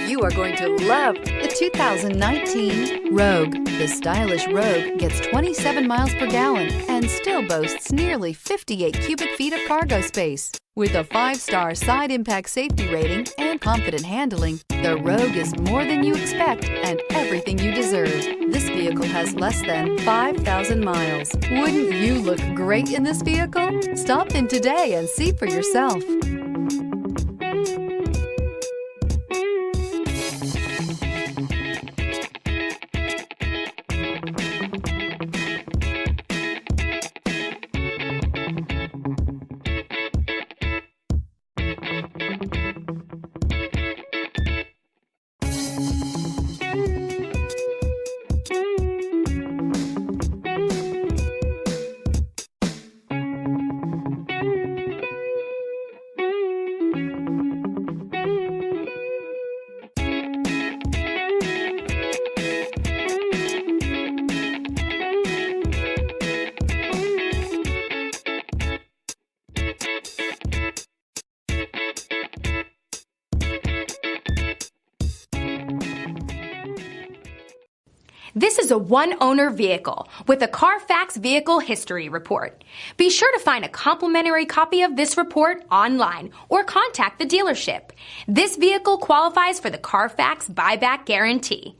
You are going to love the 2019 Rogue. The stylish Rogue gets 27 miles per gallon and still boasts nearly 58 cubic feet of cargo space. With a 5-star side impact safety rating and confident handling, the Rogue is more than you expect and everything you deserve. This vehicle has less than 5,000 miles. Wouldn't you look great in this vehicle? Stop in today and see for yourself. This is a one-owner vehicle with a Carfax Vehicle History Report. Be sure to find a complimentary copy of this report online or contact the dealership. This vehicle qualifies for the Carfax Buyback Guarantee.